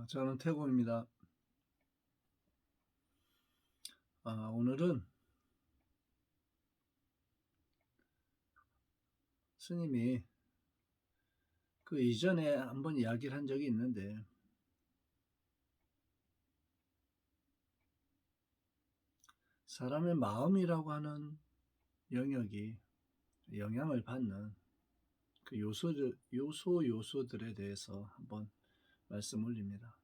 저는 태국입니다. 오늘은 스님이 그 이전에 한번 이야기를 한 적이 있는데, 사람의 마음이라고 하는 영역이 영향을 받는 그 요소들에 대해서 한번 말씀 올립니다.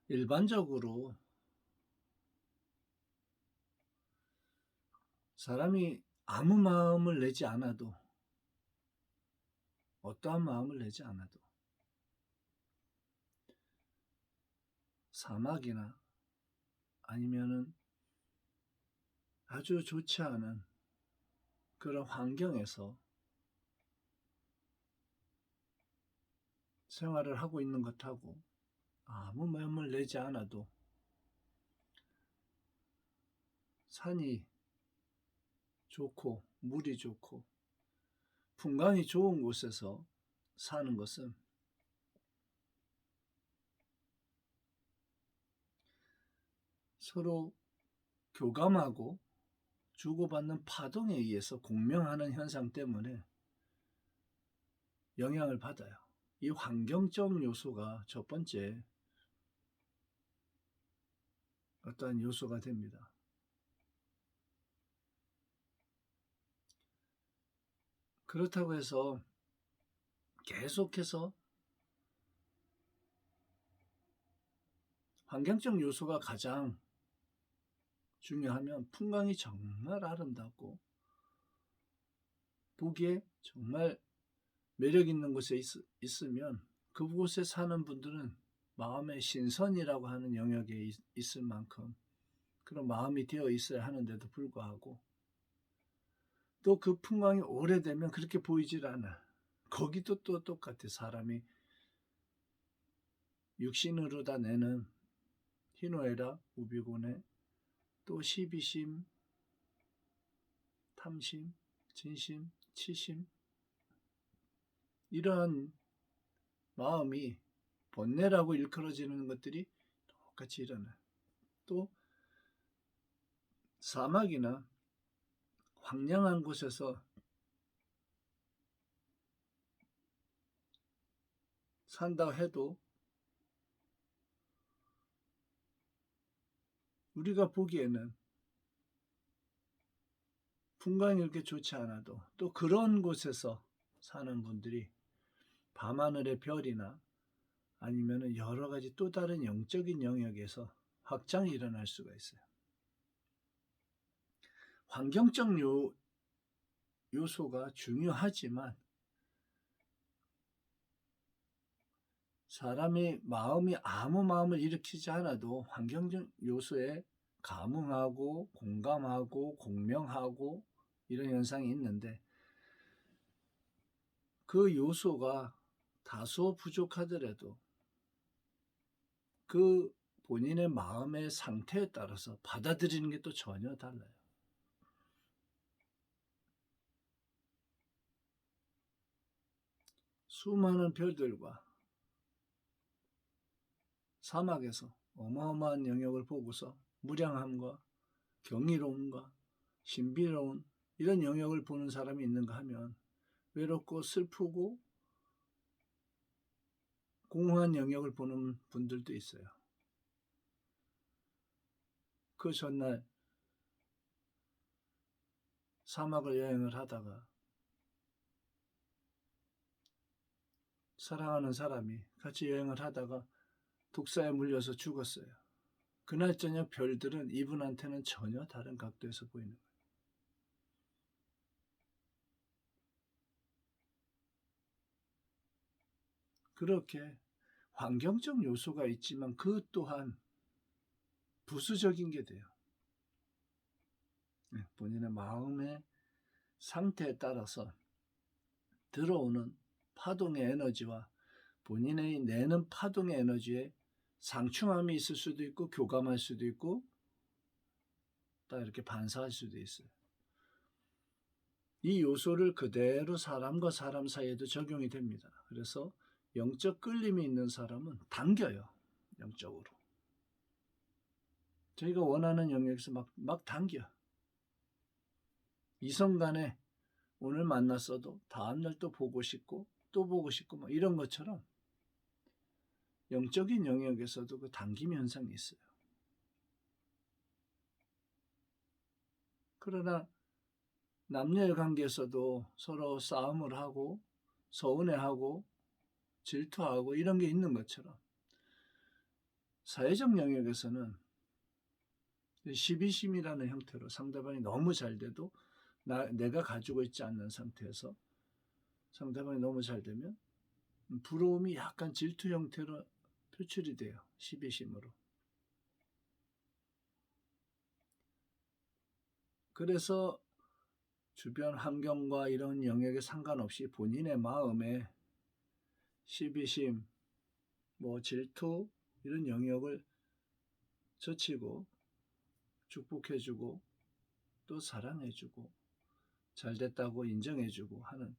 일반적으로 사람이 아무 마음을 내지 않아도, 어떠한 마음을 내지 않아도 사막이나 아니면은 아주 좋지 않은 그런 환경에서 생활을 하고 있는 것하고 아무 마음을 내지 않아도 산이 좋고 물이 좋고 풍광이 좋은 곳에서 사는 것은 서로 교감하고 주고받는 파동에 의해서 공명하는 현상 때문에 영향을 받아요. 이 환경적 요소가 첫 번째 어떠한 요소가 됩니다. 그렇다고 해서 계속해서 환경적 요소가 가장 중요하면 풍광이 정말 아름답고 보기에 정말 매력 있는 곳에 있으면 그곳에 사는 분들은 마음의 신선이라고 하는 영역에 있을 만큼 그런 마음이 되어 있어야 하는데도 불구하고 또 그 풍광이 오래되면 그렇게 보이질 않아. 거기도 또 똑같아. 사람이 육신으로 다 내는 희노애락, 우비고내, 또 시비심, 탐심, 진심, 치심 이러한 마음이 번뇌라고 일컬어지는 것들이 똑같이 일어나요. 또 사막이나 황량한 곳에서 산다 해도 우리가 보기에는 풍광이 이렇게 좋지 않아도 또 그런 곳에서 사는 분들이 밤하늘의 별이나 아니면 여러 가지 또 다른 영적인 영역에서 확장이 일어날 수가 있어요. 환경적 요소가 중요하지만 사람의 마음이 아무 마음을 일으키지 않아도 환경적 요소에 감흥하고 공감하고 공명하고 이런 현상이 있는데 그 요소가 다소 부족하더라도 그 본인의 마음의 상태에 따라서 받아들이는 게 또 전혀 달라요. 수많은 별들과 사막에서 어마어마한 영역을 보고서 무량함과 경이로움과 신비로운 이런 영역을 보는 사람이 있는가 하면 외롭고 슬프고 공허한 영역을 보는 분들도 있어요. 그 전날 사막을 여행을 하다가 사랑하는 사람이 같이 여행을 하다가 독사에 물려서 죽었어요. 그날 저녁 별들은 이분한테는 전혀 다른 각도에서 보이는 거예요. 그렇게 환경적 요소가 있지만 그 또한 부수적인 게 돼요. 본인의 마음의 상태에 따라서 들어오는 파동의 에너지와 본인의 내는 파동의 에너지에 상충함이 있을 수도 있고 교감할 수도 있고 딱 이렇게 반사할 수도 있어요. 이 요소를 그대로 사람과 사람 사이에도 적용이 됩니다. 그래서 영적 끌림이 있는 사람은 당겨요. 영적으로. 저희가 원하는 영역에서 막 당겨. 이성 간에 오늘 만났어도 다음날 또 보고 싶고 또 보고 싶고 뭐 이런 것처럼 영적인 영역에서도 그 당김 현상이 있어요. 그러나 남녀의 관계에서도 서로 싸움을 하고 서운해하고 질투하고 이런 게 있는 것처럼 사회적 영역에서는 시비심이라는 형태로 상대방이 너무 잘 돼도 내가 가지고 있지 않는 상태에서 상대방이 너무 잘 되면 부러움이 약간 질투 형태로 표출이 돼요. 시비심으로. 그래서 주변 환경과 이런 영역에 상관없이 본인의 마음에 시비심, 질투 이런 영역을 젖히고 축복해주고 또 사랑해주고 잘됐다고 인정해주고 하는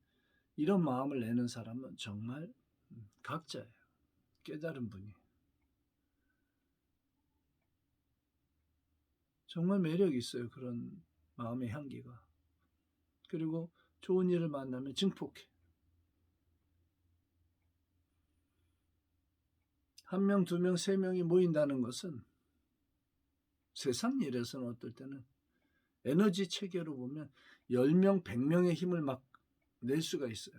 이런 마음을 내는 사람은 정말 각자예요. 깨달은 분이. 정말 매력이 있어요. 그런 마음의 향기가. 그리고 좋은 일을 만나면 증폭해. 한 명, 두 명, 세 명이 모인다는 것은 세상 일에서는 어떨 때는 에너지 체계로 보면 10명, 100명의 힘을 막 낼 수가 있어요.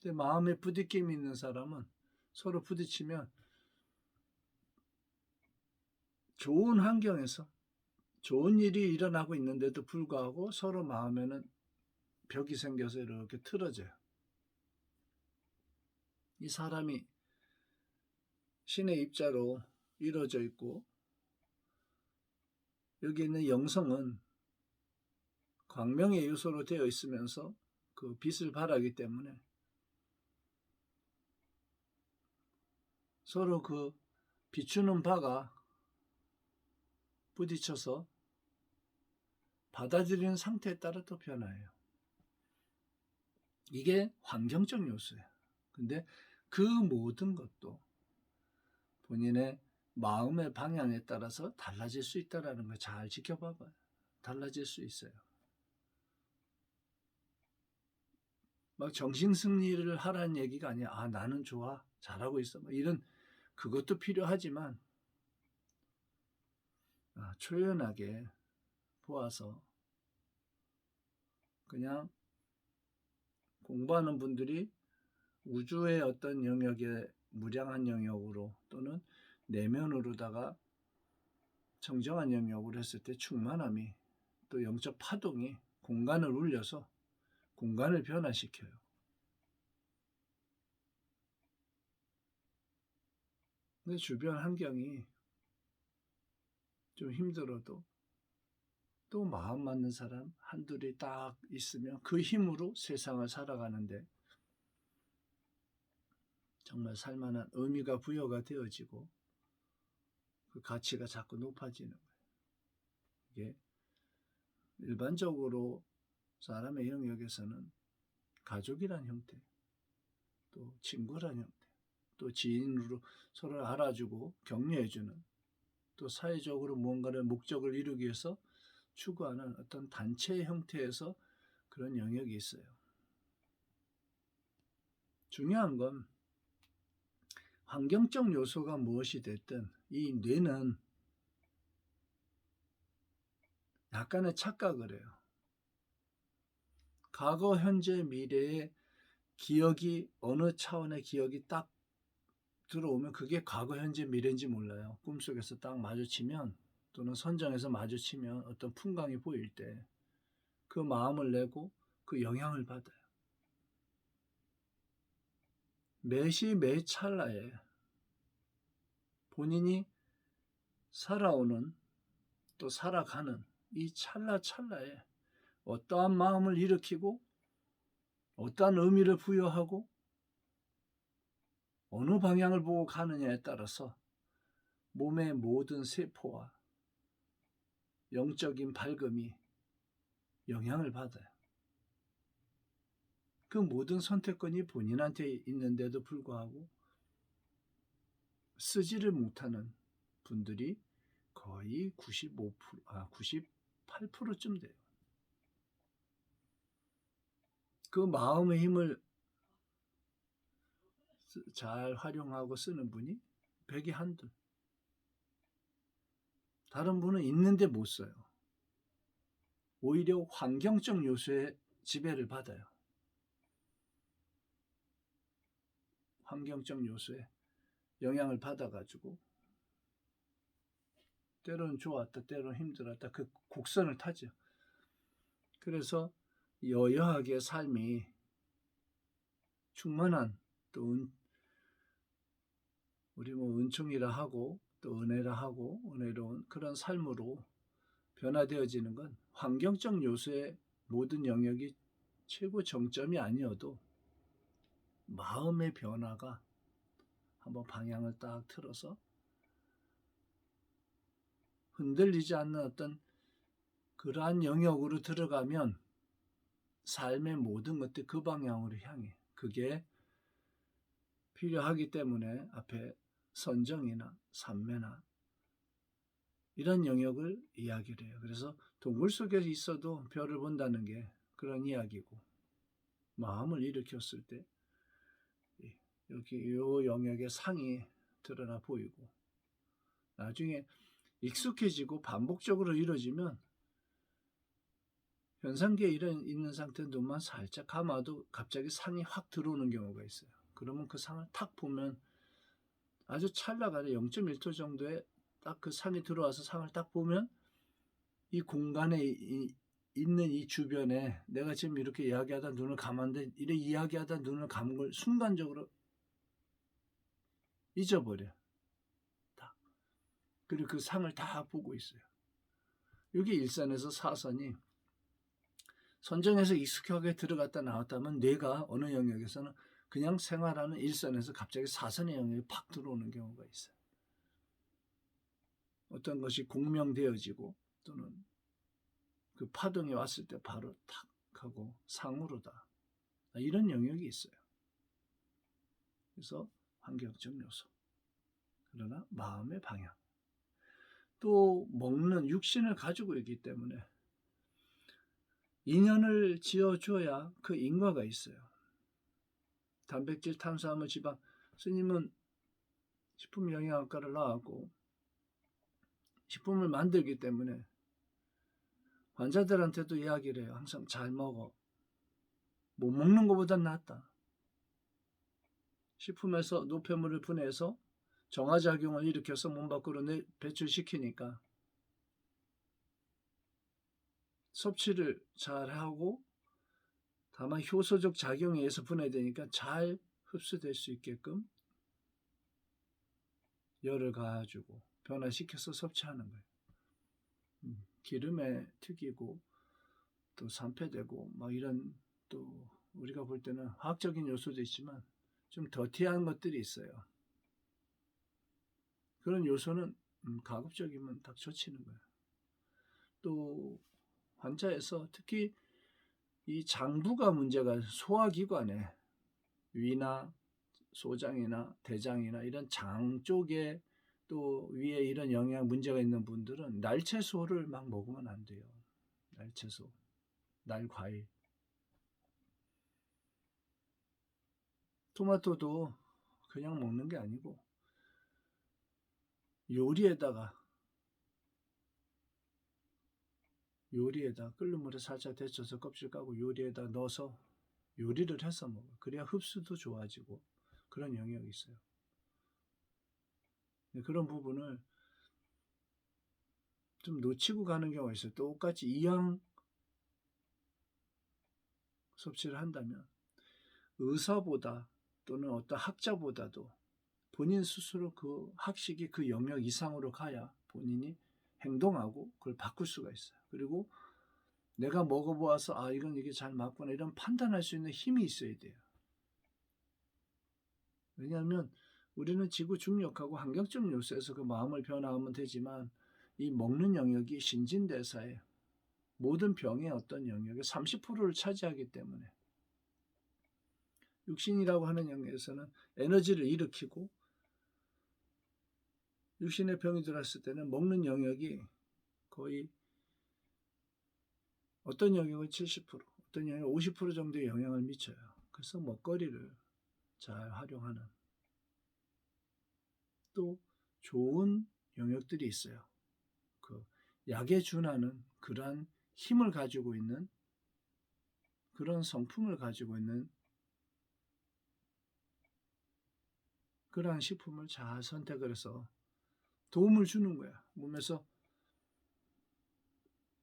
근데 마음에 부딪힘이 있는 사람은 서로 부딪히면 좋은 환경에서 좋은 일이 일어나고 있는데도 불구하고 서로 마음에는 벽이 생겨서 이렇게 틀어져요. 이 사람이 신의 입자로 이루어져 있고 여기 있는 영성은 광명의 요소로 되어 있으면서 그 빛을 발하기 때문에 서로 그 비추는 바가 부딪혀서 받아들이는 상태에 따라 또 변화해요. 이게 환경적 요소예요. 근데 그 모든 것도 본인의 마음의 방향에 따라서 달라질 수 있다는 걸 잘 지켜봐봐요. 달라질 수 있어요. 막 정신승리를 하라는 얘기가 아니야. 나는 좋아. 잘하고 있어. 이런 그것도 필요하지만 초연하게 보아서 그냥 공부하는 분들이 우주의 어떤 영역에 무량한 영역으로 또는 내면으로다가 청정한 영역으로 했을 때 충만함이 또 영적 파동이 공간을 울려서 공간을 변화시켜요. 근데 주변 환경이 좀 힘들어도 또 마음 맞는 사람 한둘이 딱 있으면 그 힘으로 세상을 살아가는데 정말 살만한 의미가 부여가 되어지고 그 가치가 자꾸 높아지는 거예요. 이게 일반적으로 사람의 영역에서는 가족이란 형태, 또 친구란 형태, 또 지인으로 서로 알아주고 격려해주는, 또 사회적으로 무언가를 목적을 이루기 위해서 추구하는 어떤 단체의 형태에서 그런 영역이 있어요. 중요한 건 환경적 요소가 무엇이 됐든 이 뇌는 약간의 착각을 해요. 과거, 현재, 미래의 기억이 어느 차원의 기억이 딱 들어오면 그게 과거, 현재, 미래인지 몰라요. 꿈속에서 딱 마주치면 또는 선정에서 마주치면 어떤 풍광이 보일 때 그 마음을 내고 그 영향을 받아요. 매시 매 찰나에 본인이 살아오는 또 살아가는 이 찰나찰나에 어떠한 마음을 일으키고 어떠한 의미를 부여하고 어느 방향을 보고 가느냐에 따라서 몸의 모든 세포와 영적인 밝음이 영향을 받아요. 그 모든 선택권이 본인한테 있는데도 불구하고 쓰지를 못하는 분들이 거의 98%쯤 돼요. 그 마음의 힘을 잘 활용하고 쓰는 분이 백이 한둘. 다른 분은 있는데 못 써요. 오히려 환경적 요소에 지배를 받아요. 환경적 요소에 영향을 받아가지고 때로는 좋았다, 때로는 힘들었다, 그 곡선을 타죠. 그래서 여여하게 삶이 충만한, 또 우리 은총이라 하고 또 은혜라 하고 은혜로운 그런 삶으로 변화되어지는 건 환경적 요소의 모든 영역이 최고 정점이 아니어도 마음의 변화가 한번 방향을 딱 틀어서 흔들리지 않는 어떤 그러한 영역으로 들어가면 삶의 모든 것들이 그 방향으로 향해. 그게 필요하기 때문에 앞에 선정이나 삼매나 이런 영역을 이야기를 해요. 그래서 동굴 속에 있어도 별을 본다는 게 그런 이야기고, 마음을 일으켰을 때 여기 이 영역의 상이 드러나 보이고, 나중에 익숙해지고 반복적으로 이루어지면 현상계에 있는 상태 눈만 살짝 감아도 갑자기 상이 확 들어오는 경우가 있어요. 그러면 그 상을 탁 보면 아주 찰나간에 0.1초 정도에 딱 그 상이 들어와서 상을 딱 보면 이 공간에 있는 이 주변에 내가 지금 이렇게 이야기하다 눈을 감았는데 이렇게 이야기하다 눈을 감은 걸 순간적으로 잊어버려. 다. 그리고 그 상을 다 보고 있어요. 여기 일선에서 사선이 선정에서 익숙하게 들어갔다 나왔다면 뇌가 어느 영역에서는 그냥 생활하는 일선에서 갑자기 사선의 영역이 팍 들어오는 경우가 있어요. 어떤 것이 공명되어지고 또는 그 파동이 왔을 때 바로 탁 하고 상으로다. 이런 영역이 있어요. 그래서 환경적 요소. 그러나 마음의 방향. 또 먹는 육신을 가지고 있기 때문에 인연을 지어줘야 그 인과가 있어요. 단백질, 탄수화물, 지방. 스님은 식품영양학과를 나왔고 식품을 만들기 때문에 환자들한테도 이야기를 해요. 항상 잘 먹어. 못 먹는 것보단 낫다. 식품에서 노폐물을 분해해서 정화작용을 일으켜서 몸 밖으로 배출시키니까 섭취를 잘하고 다만 효소적 작용에 의해서 분해되니까 잘 흡수될 수 있게끔 열을 가해주고 변화시켜서 섭취하는 거예요. 기름에 튀기고 또 산패되고 막 이런, 또 우리가 볼 때는 화학적인 요소도 있지만 좀 더티한 것들이 있어요. 그런 요소는 가급적이면 딱 젖히는 거예요. 또 환자에서 특히 이 장부가 문제가, 소화기관에 위나 소장이나 대장이나 이런 장 쪽에 또 위에 이런 영양 문제가 있는 분들은 날채소를 막 먹으면 안 돼요. 날채소, 날과일. 토마토도 그냥 먹는 게 아니고 요리에다 끓는 물에 살짝 데쳐서 껍질 까고 요리에다 넣어서 요리를 해서 먹어. 그래야 흡수도 좋아지고 그런 영역이 있어요. 그런 부분을 좀 놓치고 가는 경우가 있어요. 똑같이 이양 섭취를 한다면 의사보다 또는 어떤 학자보다도 본인 스스로 그 학식이 그 영역 이상으로 가야 본인이 행동하고 그걸 바꿀 수가 있어요. 그리고 내가 먹어보아서 이건 이게 잘 맞구나 이런 판단할 수 있는 힘이 있어야 돼요. 왜냐하면 우리는 지구 중력하고 환경적 요소에서 그 마음을 변화하면 되지만 이 먹는 영역이 신진대사의 모든 병의 어떤 영역의 30%를 차지하기 때문에 육신이라고 하는 영역에서는 에너지를 일으키고, 육신의 병이 들어왔을 때는 먹는 영역이 거의 어떤 영역은 70%, 어떤 영역은 50% 정도의 영향을 미쳐요. 그래서 먹거리를 잘 활용하는 또 좋은 영역들이 있어요. 그 약에 준하는 그러한 힘을 가지고 있는 그런 성품을 가지고 있는 그러한 식품을 잘 선택을 해서 도움을 주는 거야. 몸에서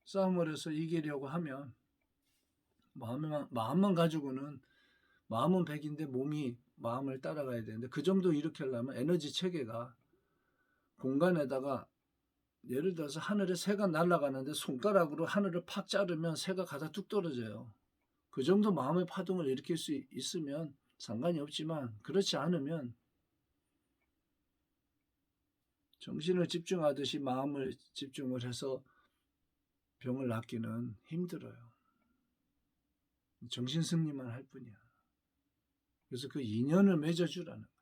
싸움을 해서 이기려고 하면 마음만 가지고는, 마음은 100인데 몸이 마음을 따라가야 되는데, 그 정도 일으키려면 에너지 체계가 공간에다가, 예를 들어서 하늘에 새가 날아가는데 손가락으로 하늘을 팍 자르면 새가 가다 뚝 떨어져요. 그 정도 마음의 파동을 일으킬 수 있으면 상관이 없지만, 그렇지 않으면 정신을 집중하듯이 마음을 집중을 해서 병을 낫기는 힘들어요. 정신 승리만 할 뿐이야. 그래서 그 인연을 맺어주라는 거예요.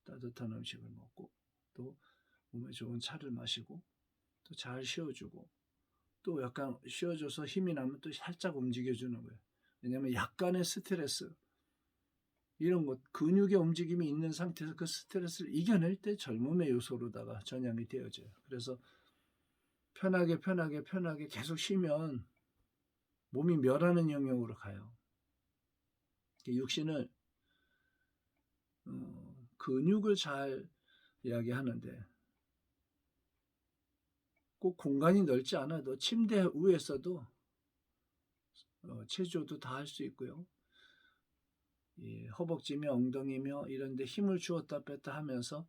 따뜻한 음식을 먹고, 또 몸에 좋은 차를 마시고, 또 잘 쉬어주고, 또 약간 쉬어줘서 힘이 나면 또 살짝 움직여주는 거예요. 왜냐하면 약간의 스트레스, 이런 것, 근육의 움직임이 있는 상태에서 그 스트레스를 이겨낼 때 젊음의 요소로다가 전향이 되어져요. 그래서 편하게 계속 쉬면 몸이 멸하는 영역으로 가요. 육신을 근육을 잘 이야기하는데, 꼭 공간이 넓지 않아도 침대 위에서도 체조도 다 할 수 있고요. 허벅지며 엉덩이며 이런 데 힘을 주었다 뺐다 하면서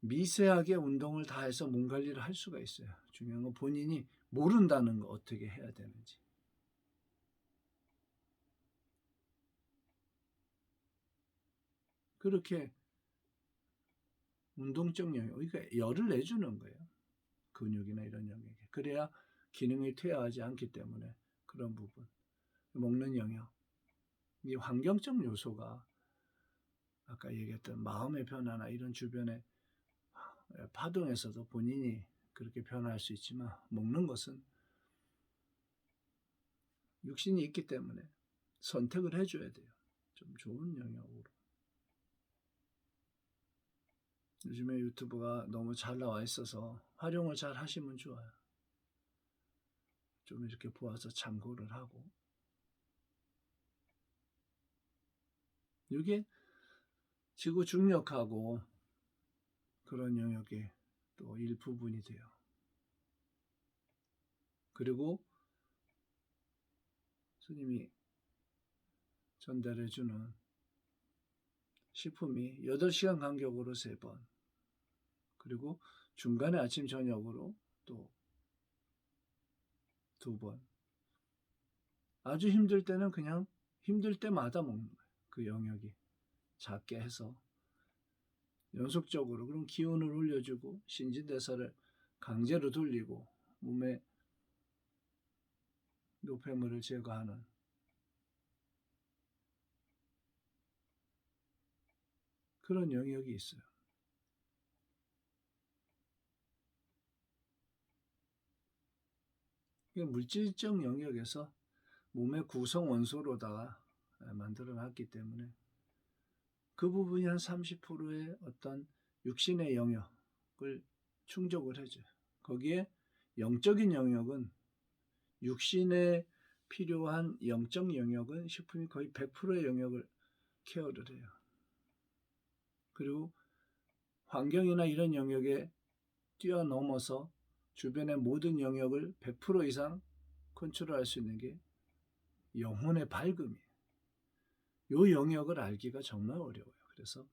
미세하게 운동을 다 해서 몸 관리를 할 수가 있어요. 중요한 건 본인이 모른다는 거, 어떻게 해야 되는지. 그렇게 운동적 영역, 그러니까 열을 내주는 거예요. 근육이나 이런 영역에. 그래야 기능이 퇴화하지 않기 때문에 그런 부분. 먹는 영역. 이 환경적 요소가 아까 얘기했던 마음의 변화나 이런 주변의 파동에서도 본인이 그렇게 변화할 수 있지만, 먹는 것은 육신이 있기 때문에 선택을 해줘야 돼요. 좀 좋은 영역으로. 요즘에 유튜브가 너무 잘 나와 있어서 활용을 잘 하시면 좋아요. 좀 이렇게 보아서 참고를 하고. 이게 지구 중력하고 그런 영역의 또 일부분이 돼요. 그리고 스님이 전달해주는 식품이 8시간 간격으로 3번, 그리고 중간에 아침 저녁으로 또 2번. 아주 힘들 때는 그냥 힘들 때마다 먹는 거예요. 그 영역이 작게 해서 연속적으로. 그럼 기운을 올려주고 신진대사를 강제로 돌리고 몸에 노폐물을 제거하는 그런 영역이 있어요. 물질적 영역에서 몸의 구성 원소로다가 만들어 놨기 때문에 그 부분이 한 30%의 어떤 육신의 영역을 충족을 해줘요. 거기에 영적인 영역은, 육신에 필요한 영적 영역은 식품이 거의 100%의 영역을 케어를 해요. 그리고 환경이나 이런 영역에 뛰어넘어서 주변의 모든 영역을 100% 이상 컨트롤할 수 있는 게 영혼의 밝음이에요. 이 영역을 알기가 정말 어려워요. 그래서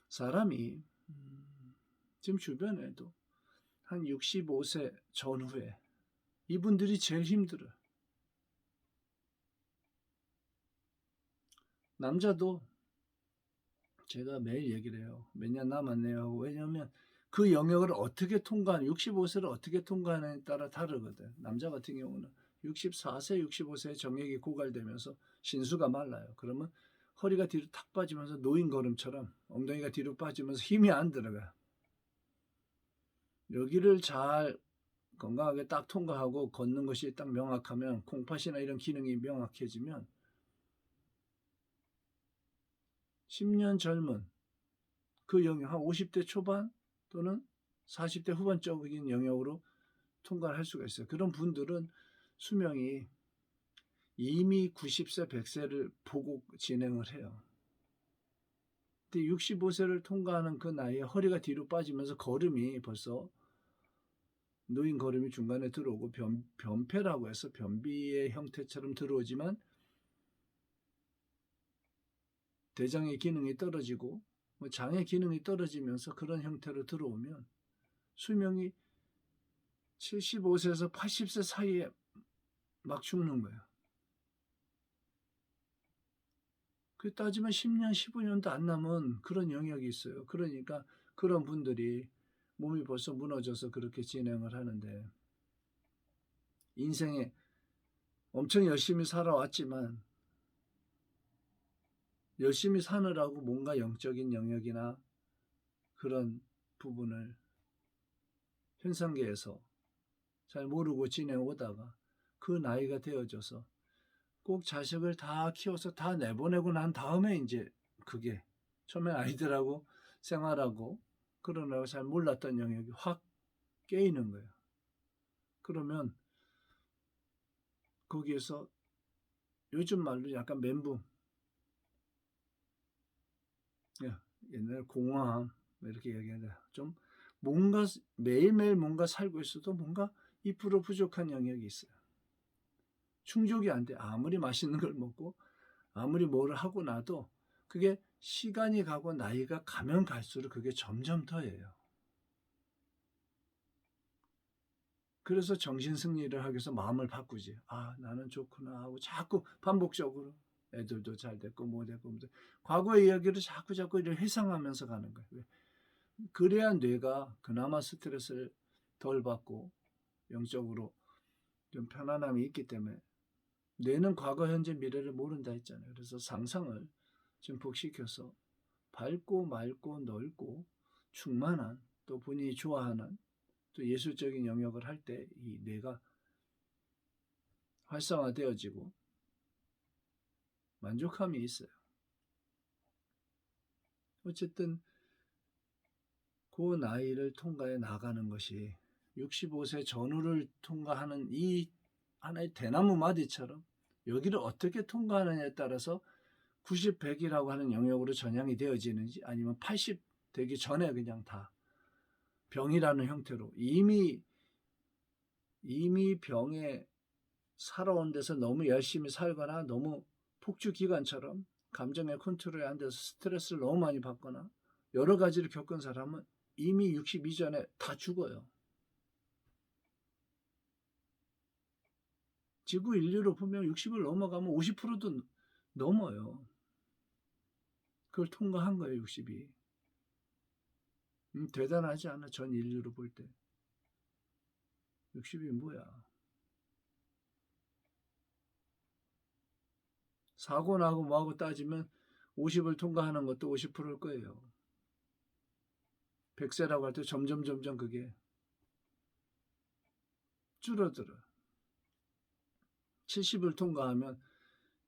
사람이 지금 주변에도 한 65세 전후에 이분들이 제일 힘들어요. 남자도 제가 매일 얘기를 해요. 몇 년 남았네요 하고. 왜냐하면 그 영역을 어떻게 통과하는 65세를 어떻게 통과하느냐에 따라 다르거든. 남자 같은 경우는 64세, 65세에 정액이 고갈되면서 신수가 말라요. 그러면 허리가 뒤로 탁 빠지면서 노인 걸음처럼 엉덩이가 뒤로 빠지면서 힘이 안 들어가. 여기를 잘 건강하게 딱 통과하고 걷는 것이 딱 명확하면 콩팥이나 이런 기능이 명확해지면 10년 젊은 그 영역 한 50대 초반 또는 40대 후반적인 영역으로 통과를 할 수가 있어요. 그런 분들은 수명이 이미 90세, 100세를 보고 진행을 해요. 근데 65세를 통과하는 그 나이에 허리가 뒤로 빠지면서 걸음이 벌써 노인 걸음이 중간에 들어오고 변폐라고 해서 변비의 형태처럼 들어오지만 대장의 기능이 떨어지고 장의 기능이 떨어지면서 그런 형태로 들어오면 수명이 75세에서 80세 사이에 막 죽는 거예요. 그 따지면 10년, 15년도 안 남은 그런 영역이 있어요. 그러니까 그런 분들이 몸이 벌써 무너져서 그렇게 진행을 하는데 인생에 엄청 열심히 살아왔지만 열심히 사느라고 뭔가 영적인 영역이나 그런 부분을 현상계에서 잘 모르고 지내오다가 그 나이가 되어져서 꼭 자식을 다 키워서 다 내보내고 난 다음에 이제 그게 처음에 아이들하고 생활하고 그러느라고 잘 몰랐던 영역이 확 깨이는 거예요. 그러면 거기에서 요즘 말로 약간 멘붕, 옛날 공허함 이렇게 얘기하는데 좀 뭔가 매일매일 뭔가 살고 있어도 뭔가 2% 부족한 영역이 있어요. 충족이 안 돼. 아무리 맛있는 걸 먹고 아무리 뭐를 하고 나도 그게 시간이 가고 나이가 가면 갈수록 그게 점점 더해요. 그래서 정신승리를 하기 위해서 마음을 바꾸지. 아, 나는 좋구나 하고 자꾸 반복적으로 애들도 잘 됐고 뭐 됐고 뭐 됐고 과거의 이야기를 자꾸 이렇게 회상하면서 가는 거예요. 그래야 뇌가 그나마 스트레스를 덜 받고 영적으로 좀 편안함이 있기 때문에 뇌는 과거, 현재, 미래를 모른다 했잖아요. 그래서 상상을 증폭시켜서 밝고 맑고 넓고 충만한 또 본인이 좋아하는 또 예술적인 영역을 할 때 이 뇌가 활성화되어지고 만족함이 있어요. 어쨌든 그 나이를 통과해 나가는 것이 65세 전후를 통과하는 이 하나의 대나무 마디처럼 여기를 어떻게 통과하느냐에 따라서 90, 100이라고 하는 영역으로 전향이 되어지는지 아니면 80 되기 전에 그냥 다 병이라는 형태로 이미 병에 살아온 데서 너무 열심히 살거나 너무 폭주 기관처럼 감정의 컨트롤이 안 돼서 스트레스를 너무 많이 받거나 여러 가지를 겪은 사람은 이미 60 이전에 다 죽어요. 지구 인류로 보면 60을 넘어가면 50%도 넘어요. 그걸 통과한 거예요, 60이. 대단하지 않아, 전 인류로 볼 때. 60이 뭐야. 사고 나고 뭐하고 따지면 50을 통과하는 것도 50%일 거예요. 100세라고 할 때 점점 그게 줄어들어. 70을 통과하면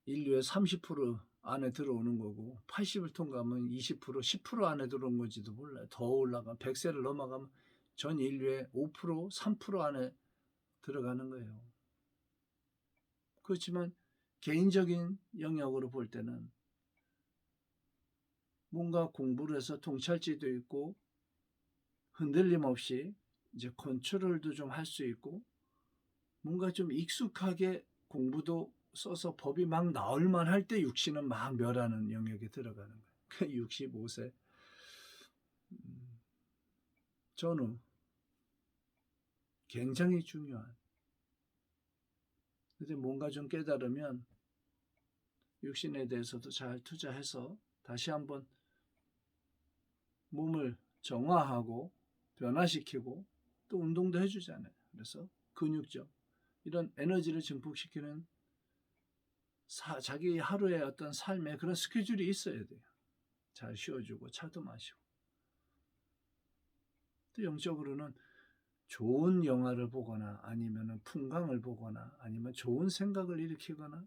인류의 30% 안에 들어오는 거고 80을 통과하면 20%, 10% 안에 들어온 건지도 몰라요. 더 올라가 100세를 넘어가면 전 인류의 5%, 3% 안에 들어가는 거예요. 그렇지만 개인적인 영역으로 볼 때는 뭔가 공부를 해서 통찰지도 있고 흔들림 없이 이제 컨트롤도 좀 할 수 있고 뭔가 좀 익숙하게 공부도 써서 법이 막 나올만 할 때 육신은 막 멸하는 영역에 들어가는 거예요. 그 65세 전후 굉장히 중요한. 근데 뭔가 좀 깨달으면 육신에 대해서도 잘 투자해서 다시 한번 몸을 정화하고 변화시키고 또 운동도 해주잖아요. 그래서 근육적 이런 에너지를 증폭시키는 자기 하루의 어떤 삶에 그런 스케줄이 있어야 돼요. 잘 쉬어주고 차도 마시고. 또 영적으로는 좋은 영화를 보거나 아니면 풍광을 보거나 아니면 좋은 생각을 일으키거나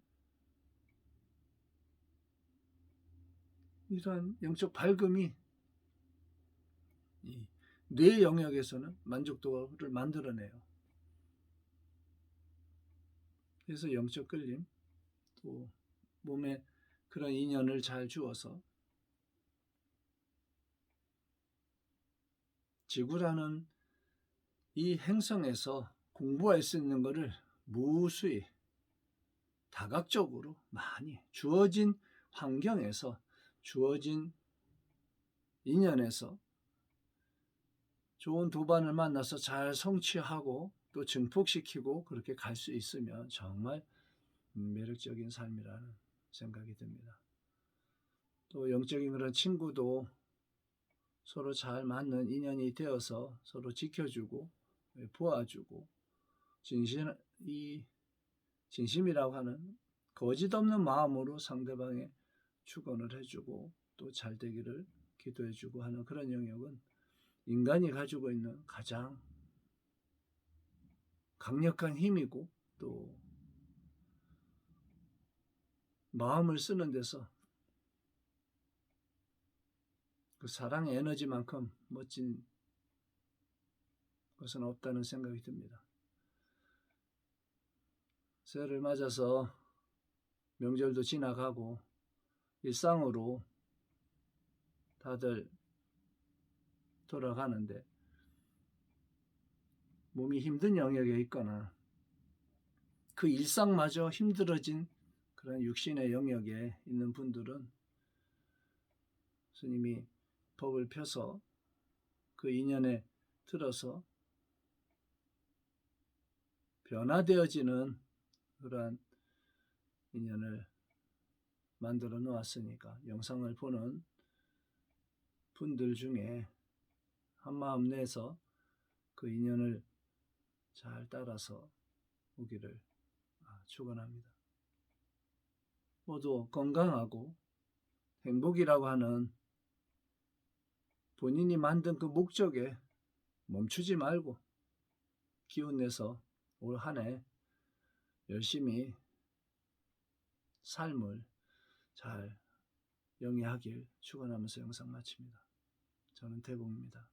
이러한 영적 밝음이 이 뇌 영역에서는 만족도를 만들어내요. 그래서 영적 끌림, 또 몸에 그런 인연을 잘 주어서 지구라는 이 행성에서 공부할 수 있는 것을 무수히 다각적으로 많이 주어진 환경에서 주어진 인연에서 좋은 도반을 만나서 잘 성취하고 또 증폭시키고 그렇게 갈 수 있으면 정말 매력적인 삶이라는 생각이 듭니다. 또 영적인 그런 친구도 서로 잘 맞는 인연이 되어서 서로 지켜주고 도와주고 진심이라고 하는 거짓 없는 마음으로 상대방의 축원을 해주고 또 잘 되기를 기도해주고 하는 그런 영역은 인간이 가지고 있는 가장 강력한 힘이고 또 마음을 쓰는 데서 그 사랑의 에너지만큼 멋진 것은 없다는 생각이 듭니다. 새해를 맞아서 명절도 지나가고 일상으로 다들 돌아가는데 몸이 힘든 영역에 있거나 그 일상마저 힘들어진 그런 육신의 영역에 있는 분들은 스님이 법을 펴서 그 인연에 들어서 변화되어지는 그러한 인연을 만들어 놓았으니까 영상을 보는 분들 중에 한마음 내서 그 인연을 잘 따라서 오기를 축원합니다. 모두 건강하고 행복이라고 하는 본인이 만든 그 목적에 멈추지 말고 기운내서 올 한 해 열심히 삶을 잘 영위하길 축원하면서 영상 마칩니다. 저는 대봉입니다.